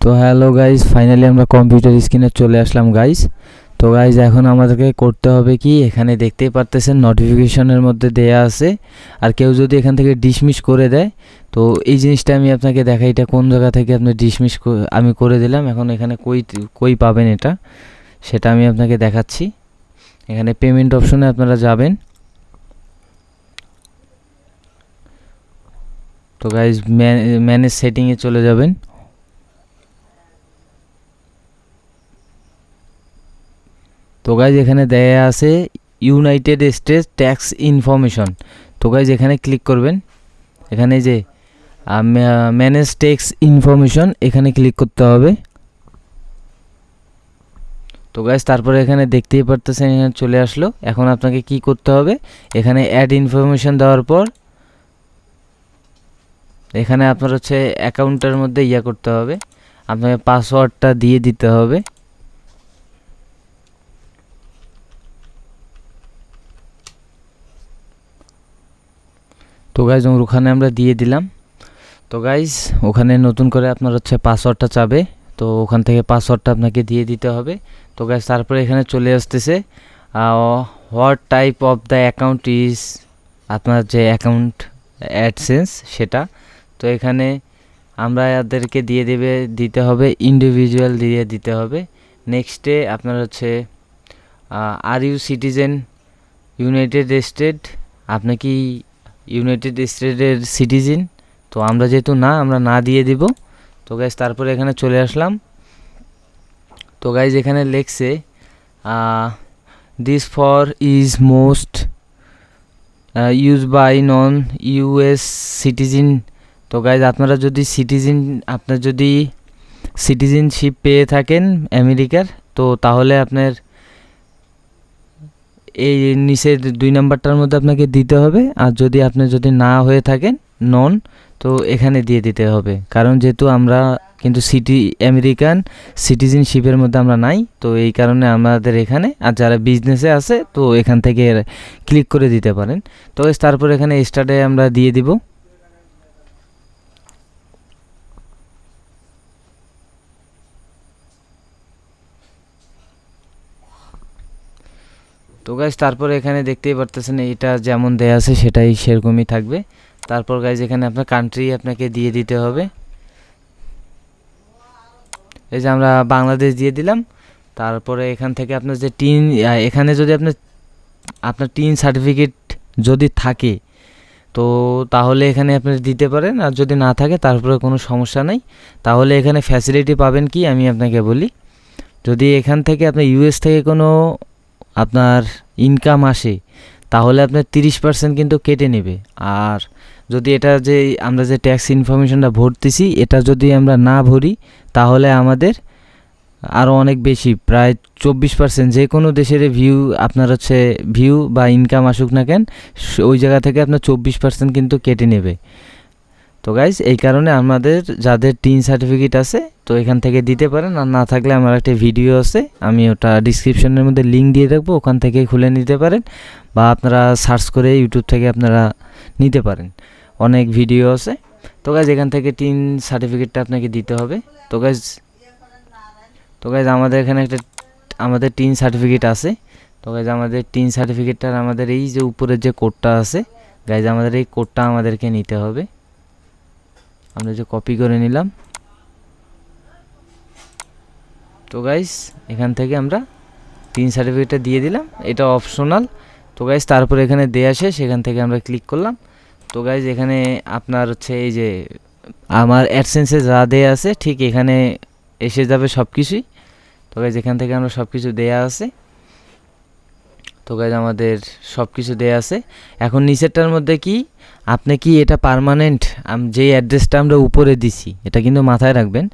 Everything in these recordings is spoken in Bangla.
তো হ্যালো গাইস, ফাইনালি আমরা কম্পিউটার স্ক্রিনে চলে আসলাম গাইস। তো গাইস এখন আমাদেরকে করতে হবে কি, এখানে দেখতেই পারতেছেন নোটিফিকেশনের মধ্যে দেয়া আছে। আর কেউ যদি এখান থেকে ডিসমিস করে দেয়, তো এই জিনিসটা আমি আপনাকে দেখাই, এটা কোন জায়গা থেকে আপনি ডিসমিস আমি করে দিলাম। এখন এখানে কই পাবেন এটা, সেটা আমি আপনাকে দেখাচ্ছি। এখানে পেমেন্ট অপশনে আপনারা যাবেন। তো গাইস ম্যানেজ সেটিংয়ে চলে যাবেন। তো গাইজ এখানে দেয়া আছে ইউনাইটেড স্টেটস ট্যাক্স ইনফরমেশন। তো গাইজ এখানে ক্লিক করবেন। এখানে যে ম্যানেজ ট্যাক্স ইনফরমেশন, এখানে ক্লিক করতে হবে। তো গাইজ তারপরে এখানে দেখতেই পারতেছেন এখানে চলে আসলো। এখন আপনাকে কি করতে হবে, এখানে অ্যাড ইনফরমেশন দেওয়ার পর এখানে আপনার হচ্ছে অ্যাকাউন্টের মধ্যে করতে হবে, আপনাকে পাসওয়ার্ডটা দিয়ে দিতে হবে। তো গাইজ ওখানে আমরা দিয়ে দিলাম। তো গাইজ ওখানে নতুন করে আপনার হচ্ছে পাসওয়ার্ডটা চাবে, তো ওখান থেকে পাসওয়ার্ডটা আপনাকে দিয়ে দিতে হবে। তো গাইজ তারপরে এখানে চলে আসতেছে what type of the account is, আপনার যে অ্যাকাউন্ট অ্যাডসেন্স সেটা। তো এখানে আমরা এদেরকে দিতে হবে ইন্ডিভিজুয়াল দিয়ে দিতে হবে। নেক্সটে আপনার হচ্ছে are you citizen United State, আপনি কি ইউনাইটেড স্টেটের সিটিজেন? তো আমরা যেহেতু না, আমরা না দিয়ে দিব। তো গাইজ তারপরে এখানে চলে আসলাম। তো গাইজ এখানে লেখছে this for is most use by non US citizen. তো গাইজ আপনারা যদি আপনার যদি সিটিজেনশিপ পেয়ে থাকেন আমেরিকার, তো তাহলে আপনার এই নিচের 2 নাম্বারটার মধ্যে আপনাকে দিতে হবে। আর যদি না হয়ে থাকেন নন, তো এখানে দিয়ে দিতে হবে। কারণ যেহেতু আমরা কিন্তু আমেরিকান সিটিজেনশিপের মধ্যে আমরা নাই, তো এই কারণে আমাদের এখানে, আর যারা বিজনেসে আছে তো এখান থেকে ক্লিক করে দিতে পারেন। তো তারপর এখানে স্টার্টে আমরা দিয়ে দিব। তো গাইজ তারপর এখানে দেখতেই পারতেছেন এটা যেমন দেয়া আছে সেটাই সেরকমই থাকবে। তারপর গাইজ এখানে আপনার কান্ট্রি আপনাকে দিয়ে দিতে হবে। এই যে আমরা বাংলাদেশ দিয়ে দিলাম। তারপরে এখান থেকে আপনার যে এখানে যদি আপনার টিন সার্টিফিকেট যদি থাকে, তো তাহলে এখানে আপনি দিতে পারেন। আর যদি না থাকে তারপরে কোনো সমস্যা নেই। তাহলে এখানে ফ্যাসিলিটি পাবেন কি, আমি আপনাকে বলি। যদি এখান থেকে আপনার ইউএস থেকে কোনো আপনার ইনকাম আসে, তাহলে আপনার 30% কিন্তু কেটে নেবে। আর যদি এটা যে আমরা যে ট্যাক্স ইনফরমেশনটা ভরতেছি, এটা যদি আমরা না ভরি, তাহলে আমাদের আরও অনেক বেশি, প্রায় 24%, যে কোনো দেশের আপনার হচ্ছে ভিউ বা ইনকাম আসুক না কেন, ওই জায়গা থেকে আপনার 24% কিন্তু কেটে নেবে। তো গাইজ এই কারণে আমাদের যাদের টিন সার্টিফিকেট আছে, তো এখান থেকে দিতে পারেন। আর না থাকলে আমার একটা ভিডিও আছে, আমি ওটা ডিসক্রিপশনের মধ্যে লিঙ্ক দিয়ে রাখবো, ওখান থেকে খুলে নিতে পারেন। বা আপনারা সার্চ করে ইউটিউব থেকে আপনারা নিতে পারেন, অনেক ভিডিও আছে। তো গাইজ এখান থেকে টিন সার্টিফিকেটটা আপনাকে দিতে হবে। তো গাইজ আমাদের এখানে আমাদের টিন সার্টিফিকেট আছে। তো গাইজ আমাদের টিন সার্টিফিকেটটার আমাদের এই যে উপরের যে কোডটা আছে, গাইজ আমাদের এই কোডটা আমাদেরকে নিতে হবে। আমরা যে কপি করে নিলাম। তো গাইস এখান থেকে আমরা টিন সার্টিফিকেটটা দিয়ে দিলাম, এটা অপশনাল। তো গাইস তারপর এখানে দেয়া শেষ, সেখান থেকে আমরা ক্লিক করলাম। তো গাইস এখানে আপনার হচ্ছে এই যে আমার অ্যাডসেন্সে যা দেয়া আছে ঠিক এখানে এসে যাবে সব কিছুই। তো গাইস এখান থেকে আমরা সব কিছু দেয়া আছে। তো গাইস আমাদের সব কিছু দেয়া আছে। এখন নিচেরটার মধ্যে কি, আপনি কি এটা পার্মানেন্ট, যে অ্যাড্রেসটা আমরা উপরে দিছি এটা কিন্তু মাথায় রাখবেন।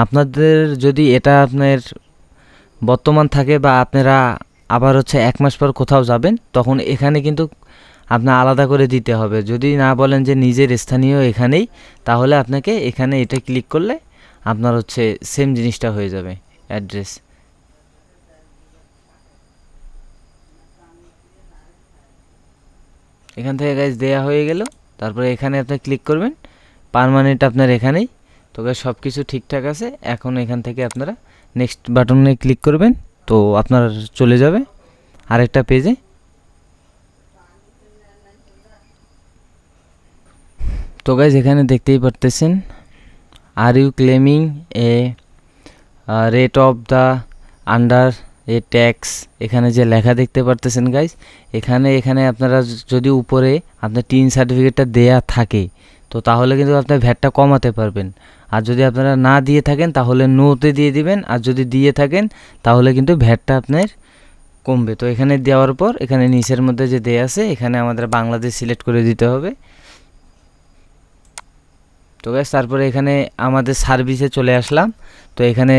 আপনাদের যদি এটা আপনার বর্তমান থাকে, বা আপনারা আবার হচ্ছে 1 মাস পর কোথাও যাবেন, তখন এখানে কিন্তু আপনার আলাদা করে দিতে হবে। যদি না বলেন যে নিজের স্থানীয় এখানেই, তাহলে আপনাকে এখানে এটা ক্লিক করলে আপনার হচ্ছে সেম জিনিসটা হয়ে যাবে অ্যাড্রেস। এখান থেকে গাইজ দেয়া হয়ে গেল। তারপরে এখানে আপনি ক্লিক করবেন, পার্মানেন্ট আপনার এখানেই। তো গাইস সব কিছু ঠিকঠাক আছে। এখন এখান থেকে আপনারা নেক্সট বাটনে ক্লিক করবেন, তো আপনার চলে যাবে আরেকটা পেজে। তো গাইস এখানে দেখতেই পারতেছেন, are you claiming a rate of the under a tax, এখানে যে লেখা দেখতে পারতেছেন গাইস, এখানে আপনারা যদি উপরে আপনার টিন সার্টিফিকেটটা দেয়া থাকে তো তাহলে কিন্তু আপনার ভ্যাটটা কমাতে পারবেন। আর যদি আপনারা না দিয়ে থাকেন তাহলে নোতে দিয়ে দিবেন, আর যদি দিয়ে থাকেন তাহলে কিন্তু ভ্যাটটা আপনার কমবে। তো এখানে দেওয়ার পর এখানে নিচের মধ্যে যে দেয়া আছে এখানে আমাদের বাংলাদেশ সিলেক্ট করে দিতে হবে। তো গাইস তারপরে এখানে আমাদের সার্ভিসে চলে আসলাম। তো এখানে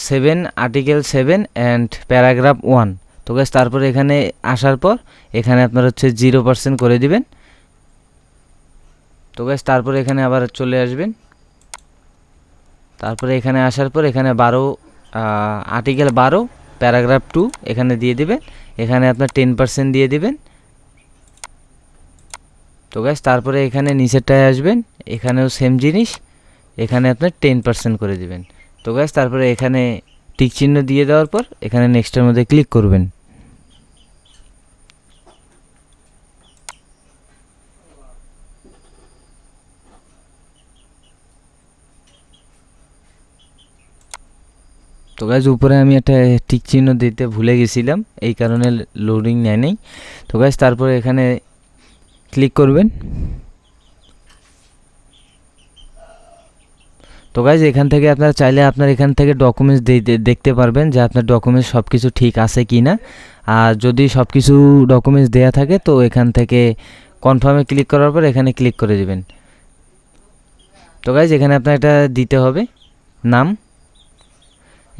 7 আর্টিকেল 7 অ্যান্ড প্যারাগ্রাফ 1। তো গাইস তারপরে এখানে আসার পর এখানে আপনার হচ্ছে 0% করে দিবেন। তো গাইস তারপরে এখানে আবার চলে আসবেন। তারপরে এখানে আসার পর এখানে আর্টিকেল 12 প্যারাগ্রাফ 2 এখানে দিয়ে দিবেন। এখানে আপনার 10% দিয়ে দিবেন। তো গাইস তারপরে এখানে নিচেরটায় আসবেন, এখানেও সেম জিনিস, এখানে আপনার 10% করে দিবেন। তো গাইস তারপরে এখানে টিক চিহ্ন দিয়ে দেওয়ার পর এখানে নেক্সটের মধ্যে ক্লিক করবেন। তো গাইস উপরে আমি একটা টিক চিহ্ন দিতে ভুলে গেছিলাম, এই কারণে লোডিং নেয় নাই। তো গাইস তারপরে এখানে ক্লিক করবেন। তো গাইজ এখান থেকে আপনারা চাইলে আপনার এখান থেকে ডকুমেন্টস দেখতে পারবেন যে আপনার ডকুমেন্টস সব কিছু ঠিক আছে কি না। আর যদি সব কিছু ডকুমেন্টস দেয়া থাকে তো এখান থেকে কনফার্মে ক্লিক করার পর এখানে ক্লিক করে দিবেন। তো গাইজ এখানে আপনার এটা দিতে হবে নাম,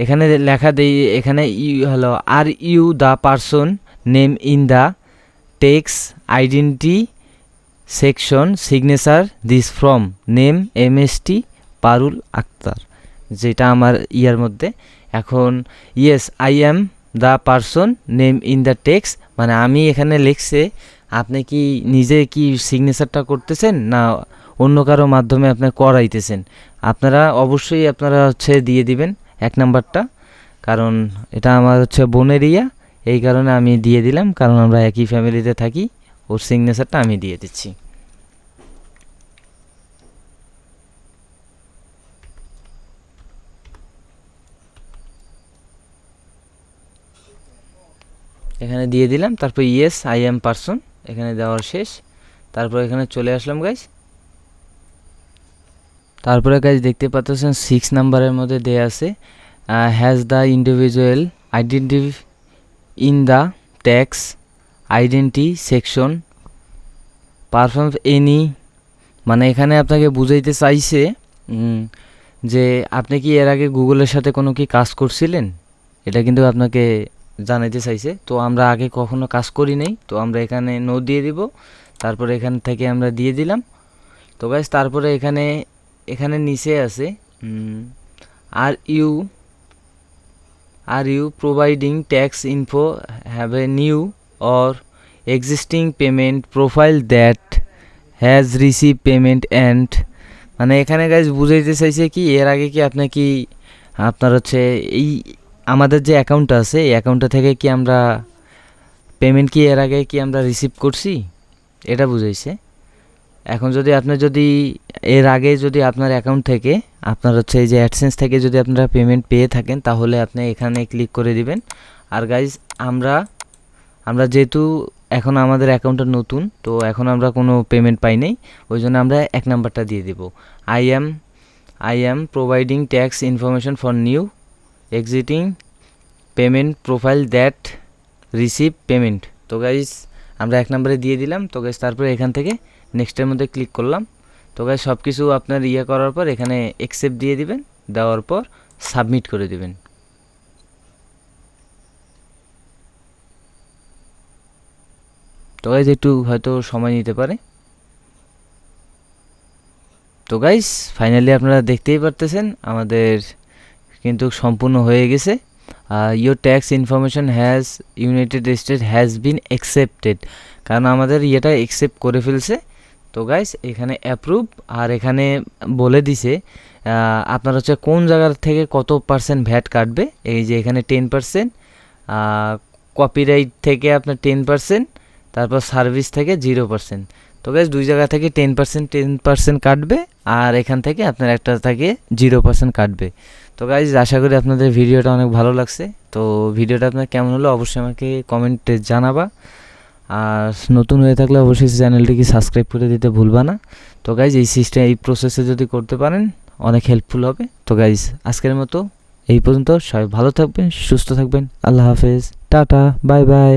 এখানে লেখা দেই, এখানে হলো are you the person name in the tax identity section signature this from name MST Parul Akter, যেটা আমার ইয়ার মধ্যে। এখন yes I am the person name in the tax, মানে আমি এখানে লিখছে, আপনি কি নিজে কি সিগনেচারটা করতেছেন না অন্য কারো মাধ্যমে আপনি করাইতেছেন। আপনারা অবশ্যই আপনারা হচ্ছে দিয়ে দিবেন 1 নাম্বারটা, কারণ এটা আমার হচ্ছে বোনের ইয়া, এই কারণে আমি দিয়ে দিলাম, কারণ আমরা একই ফ্যামিলিতে থাকি, ওর সিগনেচারটা আমি দিয়ে দিচ্ছি। এখানে দিয়ে দিলাম, তারপর ইয়েস আই অ্যাম পারসন এখানে দেওয়ার শেষ। তারপর এখানে চলে আসলাম গাইজ। তারপরে গাইজ দেখতে পাচ্ছেন 6 নাম্বারের মধ্যে দেয়া আছে has the individual identity in the tax identity section perform any, মানে এখানে আপনাকে বুঝাইতে চাইছে যে আপনি কি এর আগে গুগলের সাথে কোনো কি কাজ করছিলেন, এটা কিন্তু আপনাকে জানাইতে চাইছে। তো আমরা আগে কখনো কাজ করি নাই, তো আমরা এখানে নো দিয়ে দিব। তারপরে এখান থেকে আমরা দিয়ে দিলাম। তো গাইস তারপরে এখানে নিচে আছে are you providing tax info have a new or existing payment profile that has receive payment and, মানে এখানে গাইস বুঝাইতে চাইছে কি এর আগে কি আপনি কি আপনার হচ্ছে এই আমাদের যে অ্যাকাউন্টটা আছে এই অ্যাকাউন্টটা থেকে কি আমরা পেমেন্ট কি এর আগে কি আমরা রিসিভ করছি, এটা বুঝাইছে। এখন যদি এর আগে যদি আপনার অ্যাকাউন্ট থেকে আপনার হচ্ছে এই যে অ্যাডসেন্স থেকে যদি আপনারা পেমেন্ট পেয়ে থাকেন তাহলে আপনি এখানে ক্লিক করে দিবেন। আর গাইজ আমরা যেহেতু এখন আমাদের অ্যাকাউন্টটা নতুন, তো এখন আমরা কোনো পেমেন্ট পাই নাই, ওই জন্য আমরা 1 নাম্বারটা দিয়ে দিব, I am providing tax information for new exciting payment profile that receive payment. তো গাইজ আমরা 1 নাম্বারে দিয়ে দিলাম। তো গাইজ তারপরে এখান থেকে নেক্সটের মধ্যে ক্লিক করলাম। তো গাইজ সব কিছু আপনার করার পর এখানে অ্যাকসেপ্ট দিয়ে দিবেন, দেওয়ার পর সাবমিট করে দিবেন। তো গাইজ একটু হয়তো সময় নিতে পারে। তো গাইজ ফাইনালি আপনারা দেখতেই পারতেছেন আমাদের কিন্তু সম্পূর্ণ হয়ে গেছে। Your tax information has United state has been accepted, কারণ আমাদের এটা অ্যাকসেপ্ট করে ফেলছে। তো গাইস এখানে অ্যাপ্রুভ, আর এখানে বলে দিছে আপনার হচ্ছে কোন জায়গার থেকে কত পার্সেন্ট ভ্যাট কাটবে। এই যে এখানে 10%, কপিরাইট থেকে আপনার 10%, তারপর সার্ভিস থেকে 0%। তো গাইস দুই জায়গা থেকে 10% কাটবে, আর এখান থেকে আপনার একটা থেকে 0% কাটবে। তো গাইস আশা করি আপনাদের ভিডিওটা অনেক ভালো লাগছে। তো ভিডিওটা আপনার কেমন হলো অবশ্যই আমাকে কমেন্টে জানাবা, আর নতুন হয়ে থাকলে অবশ্যই চ্যানেলটিকে সাবস্ক্রাইব করে দিতে ভুলবা না। তো গাইজ এই প্রসেসে যদি করতে পারেন অনেক হেল্পফুল হবে। তো গাইজ আজকের মতো এই পর্যন্ত, সবাই ভালো থাকবেন, সুস্থ থাকবেন, আল্লাহ হাফেজ, টাটা, বাই বাই।